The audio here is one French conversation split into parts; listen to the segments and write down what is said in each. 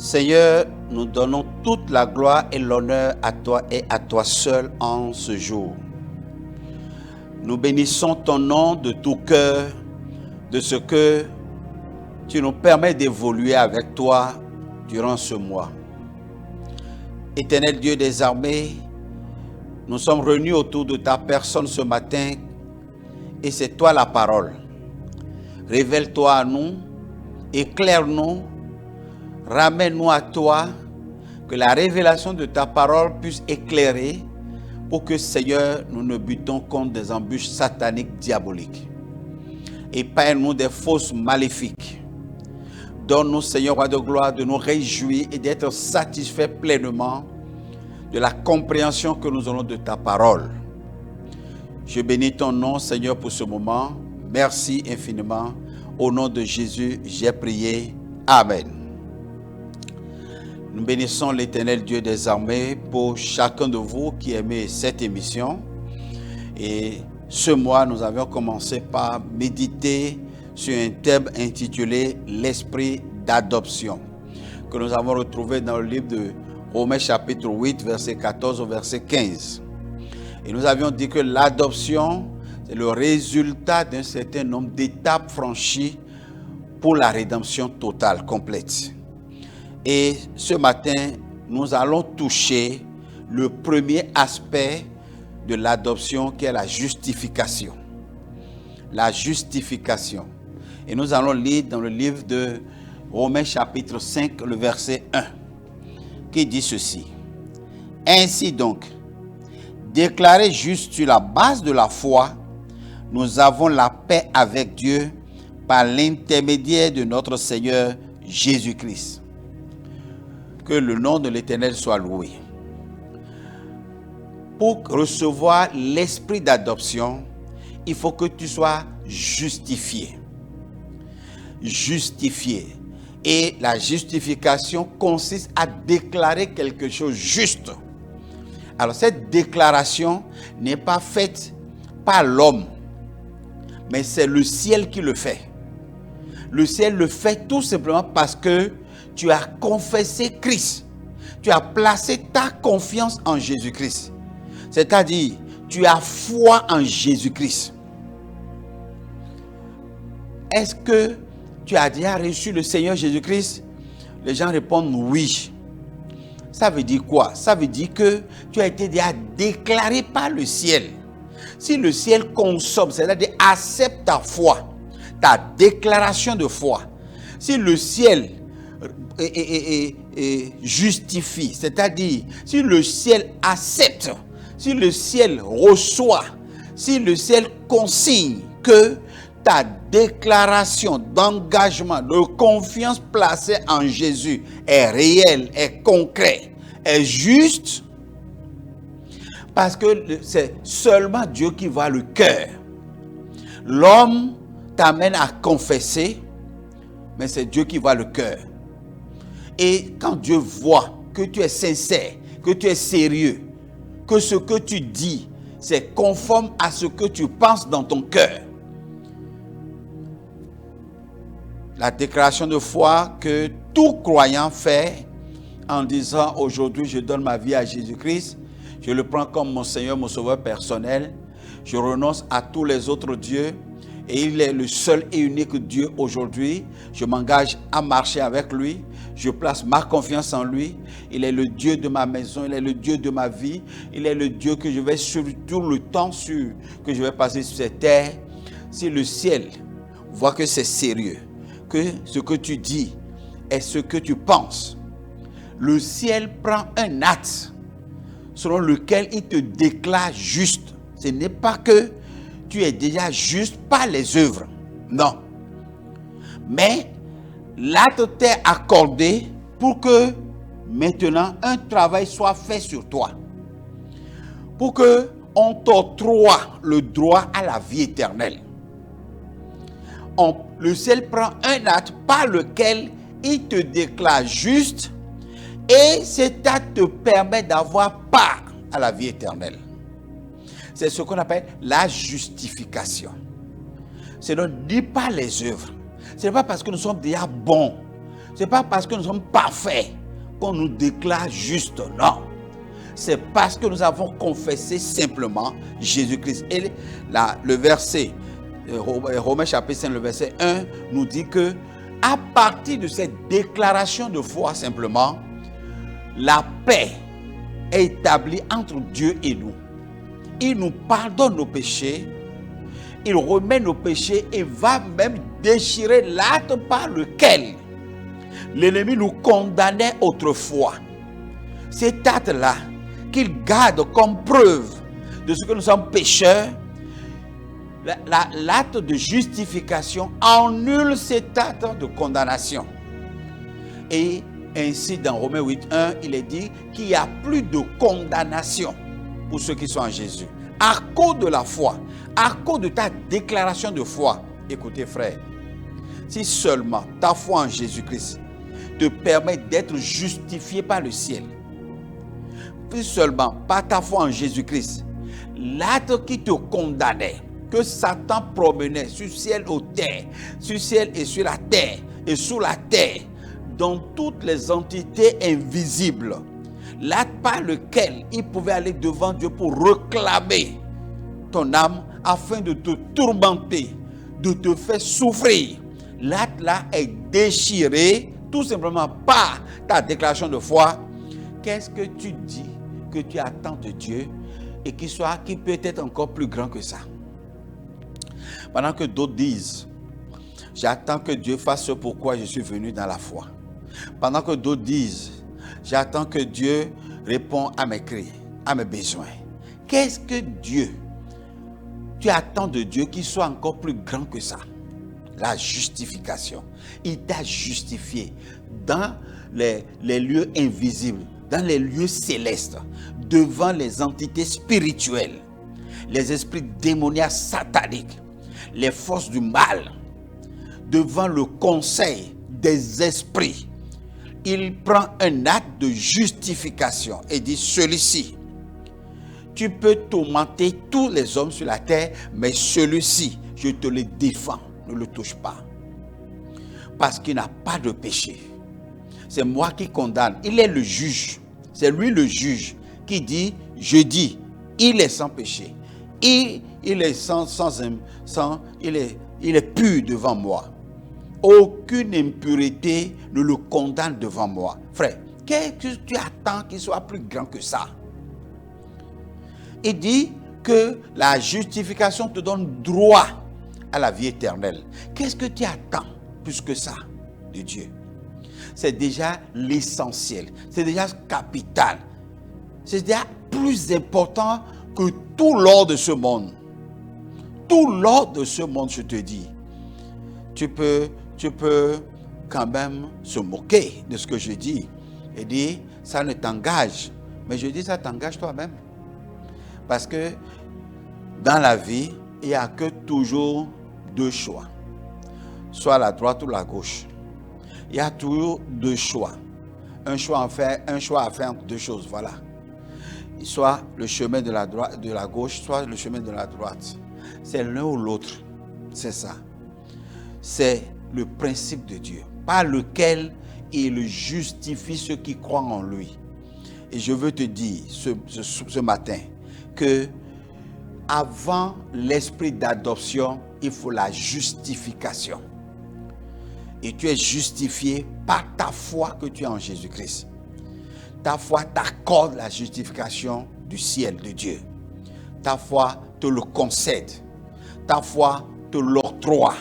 Seigneur, nous donnons toute la gloire et l'honneur à toi et à toi seul en ce jour. Nous bénissons ton nom de tout cœur, de ce que tu nous permets d'évoluer avec toi durant ce mois. Éternel Dieu des armées, nous sommes réunis autour de ta personne ce matin et c'est toi la parole. Révèle-toi à nous, éclaire-nous, ramène-nous à toi, que la révélation de ta parole puisse éclairer pour que, Seigneur, nous ne butons contre des embûches sataniques diaboliques. Épargne-nous des fausses maléfiques. Donne-nous, Seigneur, roi de gloire, de nous réjouir et d'être satisfaits pleinement de la compréhension que nous avons de ta parole. Je bénis ton nom, Seigneur, pour ce moment. Merci infiniment. Au nom de Jésus, j'ai prié. Amen. Nous bénissons l'Éternel Dieu des armées pour chacun de vous qui aimez cette émission. Et ce mois, nous avions commencé par méditer sur un thème intitulé « L'esprit d'adoption » que nous avons retrouvé dans le livre de Romains chapitre 8, verset 14 au verset 15. Et nous avions dit que l'adoption, c'est le résultat d'un certain nombre d'étapes franchies pour la rédemption totale, complète. Et ce matin, nous allons toucher le premier aspect de l'adoption qui est la justification. La justification. Et nous allons lire dans le livre de Romains chapitre 5, le verset 1, qui dit ceci. Ainsi donc, déclarés justes sur la base de la foi, nous avons la paix avec Dieu par l'intermédiaire de notre Seigneur Jésus-Christ. Que le nom de l'Éternel soit loué. Pour recevoir l'esprit d'adoption, il faut que tu sois justifié. Justifié. Et la justification consiste à déclarer quelque chose juste. Alors cette déclaration n'est pas faite par l'homme, mais c'est le ciel qui le fait. Le ciel le fait tout simplement parce que tu as confessé Christ. Tu as placé ta confiance en Jésus-Christ. C'est-à-dire, tu as foi en Jésus-Christ. Est-ce que tu as déjà reçu le Seigneur Jésus-Christ? Les gens répondent oui. Ça veut dire quoi? Ça veut dire que tu as été déjà déclaré par le ciel. Si le ciel consomme, c'est-à-dire accepte ta foi, ta déclaration de foi. Si le ciel justifie, c'est-à-dire si le ciel accepte, si le ciel reçoit, si le ciel consigne que ta déclaration d'engagement, de confiance placée en Jésus est réelle, est concrète, est juste, parce que c'est seulement Dieu qui voit le cœur. L'homme t'amène à confesser, mais c'est Dieu qui voit le cœur. Et quand Dieu voit que tu es sincère, que tu es sérieux, que ce que tu dis, c'est conforme à ce que tu penses dans ton cœur. La déclaration de foi que tout croyant fait en disant aujourd'hui je donne ma vie à Jésus-Christ, je le prends comme mon Seigneur, mon Sauveur personnel, je renonce à tous les autres dieux et il est le seul et unique Dieu aujourd'hui. Je m'engage à marcher avec lui, je place ma confiance en lui. Il est le Dieu de ma maison, il est le Dieu de ma vie, il est le Dieu que je vais suivre tout le temps que je vais passer sur cette terre. Si le ciel voit que c'est sérieux, que ce que tu dis est ce que tu penses, le ciel prend un acte selon lequel il te déclare juste. Ce n'est pas que tu es déjà juste par les œuvres, non. Mais l'acte t'est accordé pour que maintenant un travail soit fait sur toi. Pour que on t'octroie le droit à la vie éternelle. Le ciel prend un acte par lequel il te déclare juste et cet acte te permet d'avoir part à la vie éternelle. C'est ce qu'on appelle la justification. Ce n'est ni par les œuvres. Ce n'est pas parce que nous sommes déjà bons. Ce n'est pas parce que nous sommes parfaits. qu'on nous déclare juste. Non. C'est parce que nous avons confessé simplement Jésus-Christ. Et le verset, Romains chapitre 5, le verset 1, nous dit que à partir de cette déclaration de foi simplement, la paix est établie entre Dieu et nous. Il nous pardonne nos péchés, il remet nos péchés et va même déchirer l'acte par lequel l'ennemi nous condamnait autrefois. Cet acte-là, qu'il garde comme preuve de ce que nous sommes pécheurs, l'acte de justification annule cet acte de condamnation. Et ainsi, dans Romains 8.1, il est dit qu'il n'y a plus de condamnation pour ceux qui sont en Jésus. À cause de la foi, à cause de ta déclaration de foi. Écoutez frère, si seulement ta foi en Jésus-Christ te permet d'être justifié par le ciel, si seulement par ta foi en Jésus-Christ, l'acte qui te condamnait, que Satan promenait sur ciel ou terre, sur ciel et sur la terre, et sous la terre, dans toutes les entités invisibles, l'acte par lequel il pouvait aller devant Dieu pour réclamer ton âme afin de te tourmenter, de te faire souffrir, l'acte là est déchiré tout simplement par ta déclaration de foi. Qu'est-ce que tu dis que tu attends de Dieu et qui peut être encore plus grand que ça? Pendant que d'autres disent, j'attends que Dieu fasse ce pourquoi je suis venu dans la foi. Pendant que d'autres disent, j'attends que Dieu réponde à mes cris, à mes besoins. Qu'est-ce que tu attends de Dieu qui soit encore plus grand que ça? La justification. Il t'a justifié dans les lieux invisibles, dans les lieux célestes, devant les entités spirituelles, les esprits démoniaques sataniques, les forces du mal, devant le conseil des esprits. Il prend un acte de justification et dit, celui-ci, tu peux tourmenter tous les hommes sur la terre, mais celui-ci, je te le défends, ne le touche pas. Parce qu'il n'a pas de péché. C'est moi qui condamne. Il est le juge. C'est lui le juge qui dit, je dis, il est sans péché. Il est il est pur devant moi. Aucune impureté ne le condamne devant moi. Frère, qu'est-ce que tu attends qu'il soit plus grand que ça? Il dit que la justification te donne droit à la vie éternelle. Qu'est-ce que tu attends plus que ça de Dieu? C'est déjà l'essentiel. C'est déjà capital. C'est déjà plus important que tout l'or de ce monde. Tout l'or de ce monde, je te dis. Tu peux quand même se moquer de ce que je dis et dire, ça ne t'engage. Mais je dis, ça t'engage toi-même. Parce que dans la vie, il n'y a que toujours deux choix. Soit la droite ou la gauche. Il y a toujours deux choix. Un choix à faire entre deux choses, voilà. Soit le chemin de la gauche, soit le chemin de la droite. C'est l'un ou l'autre. C'est ça. C'est le principe de Dieu, par lequel il justifie ceux qui croient en lui. Et je veux te dire ce matin que avant l'esprit d'adoption, il faut la justification. Et tu es justifié par ta foi que tu as en Jésus-Christ. Ta foi t'accorde la justification du ciel de Dieu. Ta foi te le concède. Ta foi te l'octroie.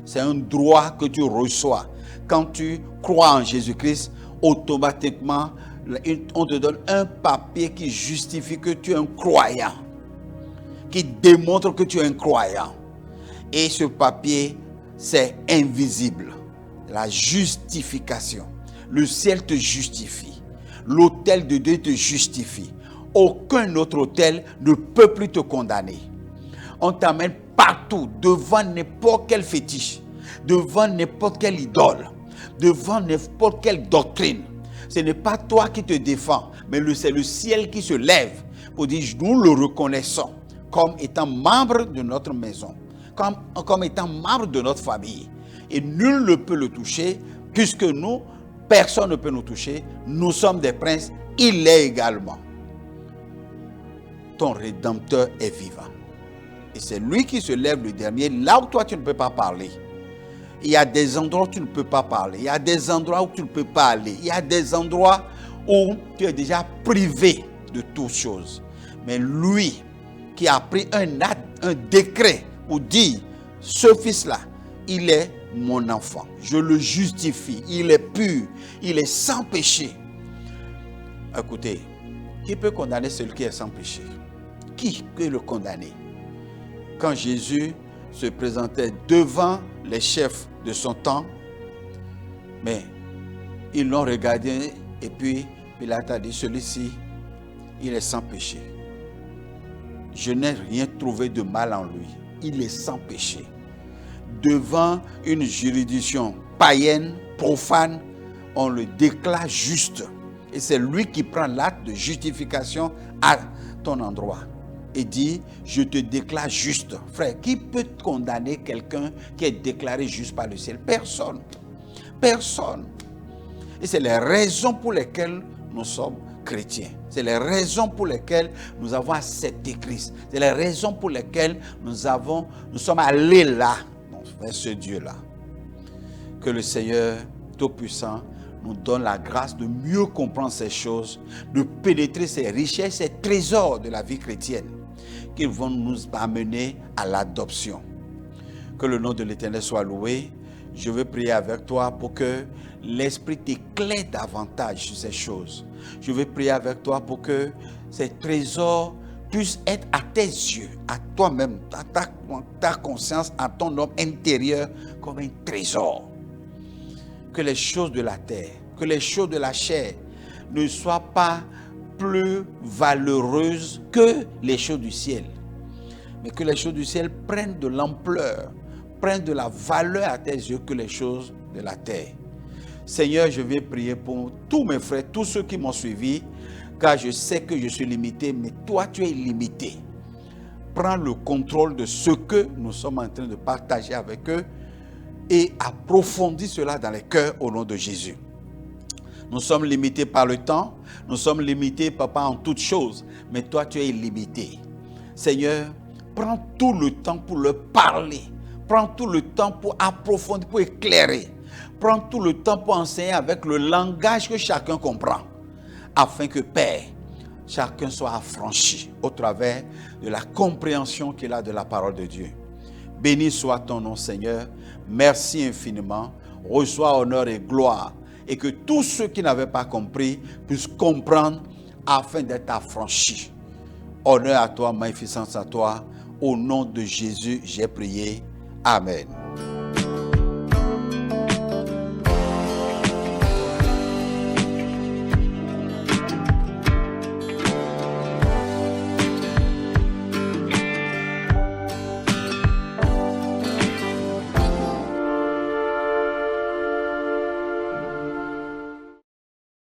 C'est un droit que tu reçois. Quand tu crois en Jésus-Christ, automatiquement, on te donne un papier qui justifie que tu es un croyant, qui démontre que tu es un croyant. Et ce papier, c'est invisible. La justification. Le ciel te justifie. L'autel de Dieu te justifie. Aucun autre autel ne peut plus te condamner. On t'amène partout, devant n'importe quel fétiche, devant n'importe quelle idole, devant n'importe quelle doctrine. Ce n'est pas toi qui te défends, mais c'est le ciel qui se lève pour dire, nous le reconnaissons comme étant membre de notre maison, comme étant membre de notre famille. Et nul ne peut le toucher, puisque nous Personne ne peut nous toucher. Nous sommes des princes. Il l'est également. Ton Rédempteur est vivant. Et c'est lui qui se lève le dernier, là où toi tu ne peux pas parler. Il y a des endroits où tu ne peux pas parler. Il y a des endroits où tu ne peux pas aller. Il y a des endroits où tu es déjà privé de toutes choses. Mais lui qui a pris un décret pour dire, ce fils-là, il est mon enfant. Je le justifie. Il est pur. Il est sans péché. Écoutez, qui peut condamner celui qui est sans péché? Qui peut le condamner? Quand Jésus se présentait devant les chefs de son temps, mais ils l'ont regardé et puis Pilate a dit, celui-ci, il est sans péché. Je n'ai rien trouvé de mal en lui. Il est sans péché. Devant une juridiction païenne, profane, on le déclare juste. Et c'est lui qui prend l'acte de justification à ton endroit. Et dit, je te déclare juste. Frère, qui peut condamner quelqu'un qui est déclaré juste par le ciel? Personne. Personne. Et c'est les raisons pour lesquelles nous sommes chrétiens. C'est les raisons pour lesquelles nous avons accepté Christ. C'est les raisons pour lesquelles nous sommes allés là, vers ce Dieu-là. Que le Seigneur Tout-Puissant nous donne la grâce de mieux comprendre ces choses, de pénétrer ces richesses, ces trésors de la vie chrétienne, qui vont nous amener à l'adoption. Que le nom de l'Éternel soit loué. Je veux prier avec toi pour que l'Esprit t'éclaire davantage sur ces choses. Je veux prier avec toi pour que ces trésors puissent être à tes yeux, à toi-même, à ta conscience, à ton homme intérieur, comme un trésor. Que les choses de la terre, que les choses de la chair ne soient pas plus valeureuses que les choses du ciel. Mais que les choses du ciel prennent de l'ampleur, prennent de la valeur à tes yeux que les choses de la terre. Seigneur, je vais prier pour tous mes frères, tous ceux qui m'ont suivi, car je sais que je suis limité, mais toi tu es illimité. Prends le contrôle de ce que nous sommes en train de partager avec eux et approfondis cela dans les cœurs au nom de Jésus. Nous sommes limités par le temps, nous sommes limités, Papa, en toutes choses, mais toi tu es illimité. Seigneur, prends tout le temps pour leur parler, prends tout le temps pour approfondir, pour éclairer, prends tout le temps pour enseigner avec le langage que chacun comprend, afin que, Père, chacun soit affranchi au travers de la compréhension qu'il a de la parole de Dieu. Béni soit ton nom, Seigneur. Merci infiniment. Reçois honneur et gloire. Et que tous ceux qui n'avaient pas compris puissent comprendre afin d'être affranchis. Honneur à toi, magnificence à toi. Au nom de Jésus, j'ai prié. Amen.